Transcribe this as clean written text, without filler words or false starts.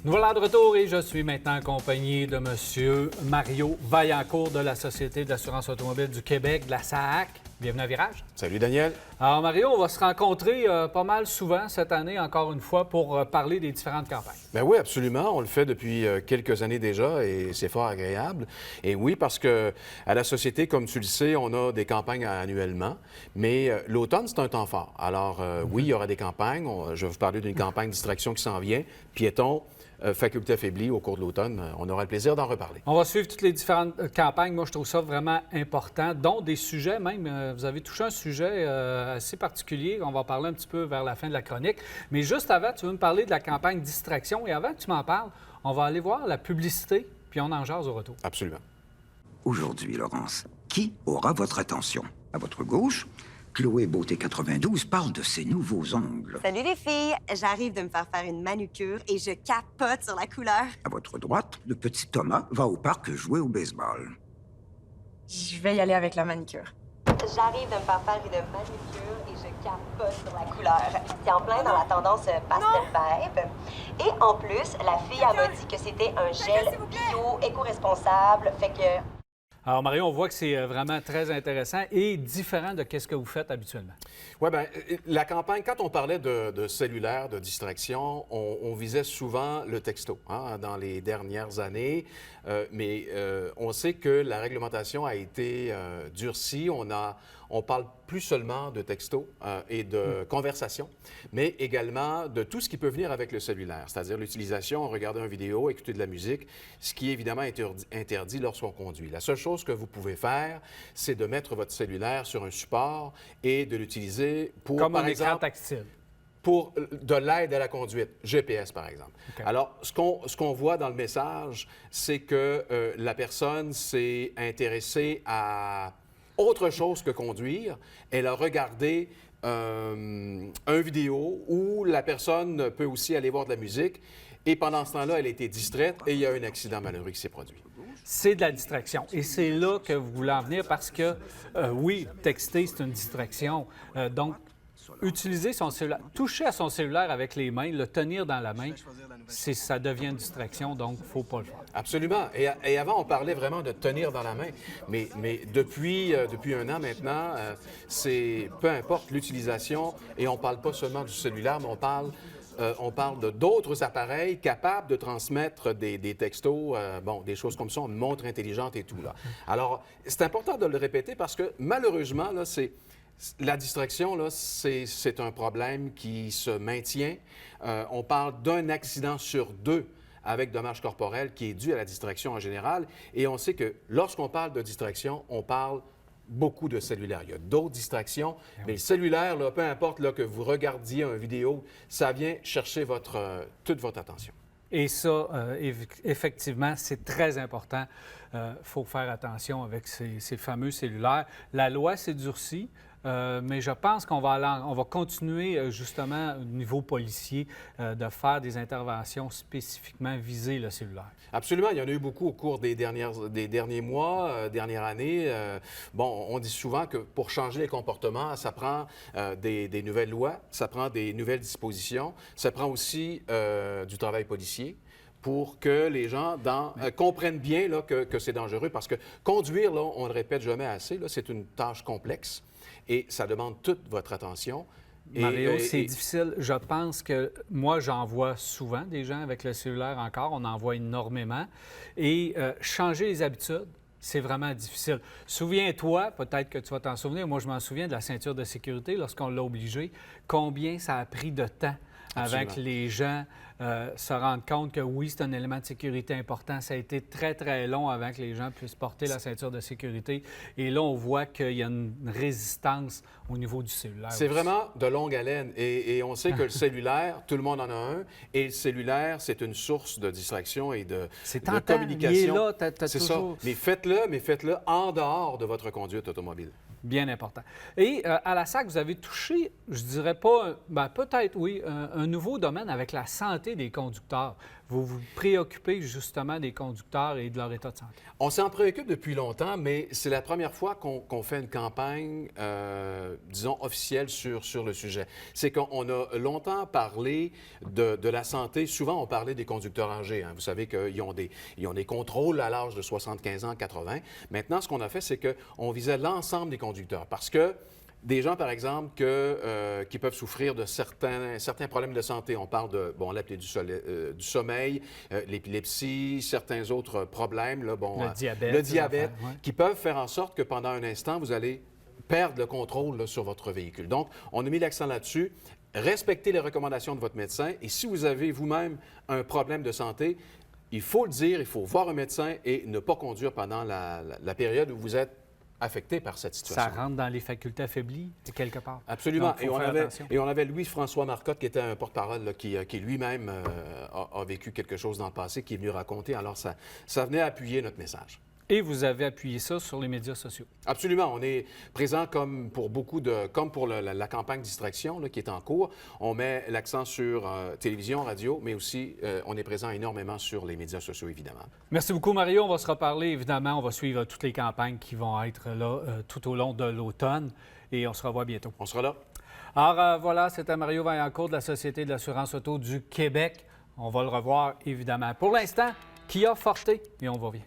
Nous voilà de retour et je suis maintenant accompagné de M. Mario Vaillancourt de la Société d'assurance automobile du Québec, de la SAAC. Bienvenue à Virage. Salut Daniel. Alors Mario, on va se rencontrer pas mal souvent cette année, encore une fois, pour parler des différentes campagnes. Bien oui, absolument. On le fait depuis quelques années déjà et c'est fort agréable. Et oui, parce que à la Société, comme tu le sais, on a des campagnes annuellement, mais l'automne, c'est un temps fort. Alors oui, il y aura des campagnes. Je vais vous parler d'une campagne distraction qui s'en vient. Piétons, faculté affaiblie au cours de l'automne. On aura le plaisir d'en reparler. On va suivre toutes les différentes campagnes. Moi, je trouve ça vraiment important, dont des sujets même. Vous avez touché un sujet assez particulier. On va parler un petit peu vers la fin de la chronique. Mais juste avant, tu veux me parler de la campagne Distraction. Et avant que tu m'en parles, on va aller voir la publicité, puis on en jase au retour. Absolument. Aujourd'hui, Laurence, qui aura votre attention? À votre gauche, Chloé Beauté 92 parle de ses nouveaux ongles. Salut les filles, j'arrive de me faire faire une manucure et je capote sur la couleur. À votre droite, le petit Thomas va au parc jouer au baseball. Je vais y aller avec la manicure. J'arrive de me faire faire une manucure et je capote sur la couleur. C'est en plein dans la tendance pastel vibe. Et en plus, la fille elle m'a dit que c'était un gel bio, éco-responsable, fait que... Alors, Mario, on voit que c'est vraiment très intéressant et différent de ce que vous faites habituellement. Oui, bien, la campagne, quand on parlait de cellulaire, de distraction, on visait souvent le texto dans les dernières années. Mais on sait que la réglementation a été durcie. On parle plus seulement de texto et de conversation, mais également de tout ce qui peut venir avec le cellulaire, c'est-à-dire l'utilisation, regarder une vidéo, écouter de la musique, ce qui est évidemment interdit lorsqu'on conduit. La seule chose que vous pouvez faire, c'est de mettre votre cellulaire sur un support et de l'utiliser pour, Comme par un écran exemple, tactile. pour de l'aide à la conduite, GPS par exemple. OK. Alors, ce qu'on voit dans le message, c'est que la personne s'est intéressée à autre chose que conduire. Elle a regardé une vidéo où la personne peut aussi aller voir de la musique. Et pendant ce temps-là, elle a été distraite et il y a un accident malheureux qui s'est produit. C'est de la distraction. Et c'est là que vous voulez en venir parce que, oui, texter, c'est une distraction. Donc, utiliser son cellulaire, toucher à son cellulaire avec les mains, le tenir dans la main, ça devient une distraction, donc il ne faut pas le faire. Absolument. Et avant, on parlait vraiment de tenir dans la main. Mais depuis un an maintenant, c'est peu importe l'utilisation, et on ne parle pas seulement du cellulaire, mais on parle d'autres appareils capables de transmettre des textos, des choses comme ça, une montre intelligente et tout. Là. Alors, c'est important de le répéter parce que malheureusement, là, la distraction, là, c'est un problème qui se maintient. On parle d'un accident sur 2 avec dommage corporel qui est dû à la distraction en général. Et on sait que lorsqu'on parle de distraction, on parle beaucoup de cellulaire. Il y a d'autres distractions, mais le cellulaire, là, peu importe là, que vous regardiez une vidéo, ça vient chercher toute votre attention. Et ça, effectivement, c'est très important. Il faut faire attention avec ces fameux cellulaires. La loi s'est durcie, mais je pense qu'on va continuer, justement, au niveau policier, de faire des interventions spécifiquement visées le cellulaire. Absolument. Il y en a eu beaucoup au cours des derniers mois, dernières années. On dit souvent que pour changer les comportements, ça prend des nouvelles lois, ça prend des nouvelles dispositions, ça prend aussi du travail policier pour que les gens comprennent bien là, que c'est dangereux. Parce que conduire, là, on ne le répète jamais assez, là, c'est une tâche complexe et ça demande toute votre attention. Mario, c'est difficile. Je pense que moi, j'en vois souvent des gens avec le cellulaire encore. On en voit énormément. Et changer les habitudes, c'est vraiment difficile. Souviens-toi, peut-être que tu vas t'en souvenir, moi, je m'en souviens de la ceinture de sécurité lorsqu'on l'a obligée. Combien ça a pris de temps avant que les gens se rendent compte que oui, c'est un élément de sécurité important. Ça a été très, très long avant que les gens puissent porter la ceinture de sécurité. Et là, on voit qu'il y a une résistance au niveau du cellulaire. C'est vraiment de longue haleine. Et on sait que le cellulaire, tout le monde en a un. Et le cellulaire, c'est une source de distraction et de communication. Il est là, c'est toujours... ça. Mais faites-le en dehors de votre conduite automobile. Bien important. Et à la SAC, vous avez touché, je dirais pas, peut-être oui, un nouveau domaine avec la santé santé des conducteurs. Vous vous préoccupez justement des conducteurs et de leur état de santé. On s'en préoccupe depuis longtemps, mais c'est la première fois qu'on fait une campagne, disons, officielle sur le sujet. C'est qu'on a longtemps parlé de la santé. Souvent, on parlait des conducteurs âgés. Hein. Vous savez qu'ils ont des contrôles à l'âge de 75 ans, 80. Maintenant, ce qu'on a fait, c'est qu'on visait l'ensemble des conducteurs parce que des gens, par exemple, qui peuvent souffrir de certains problèmes de santé. On parle de l'apnée du sommeil, l'épilepsie, certains autres problèmes. Là, le diabète, qui peuvent faire en sorte que pendant un instant, vous allez perdre le contrôle là, sur votre véhicule. Donc, on a mis l'accent là-dessus. Respectez les recommandations de votre médecin. Et si vous avez vous-même un problème de santé, il faut le dire, il faut voir un médecin et ne pas conduire pendant la période où vous êtes affecté par cette situation. Ça rentre dans les facultés affaiblies, quelque part. Absolument. Donc, et on avait Louis-François Marcotte, qui était un porte-parole là, qui lui-même a vécu quelque chose dans le passé, qui est venu raconter. Alors, ça venait appuyer notre message. Et vous avez appuyé ça sur les médias sociaux. Absolument. On est présent comme pour la campagne Distraction là, qui est en cours. On met l'accent sur télévision, radio, mais aussi on est présent énormément sur les médias sociaux, évidemment. Merci beaucoup, Mario. On va se reparler, évidemment. On va suivre toutes les campagnes qui vont être là tout au long de l'automne et on se revoit bientôt. On sera là. Alors voilà, c'était Mario Vaillancourt de la Société de l'assurance auto du Québec. On va le revoir, évidemment. Pour l'instant, Kia Forte et on va bien.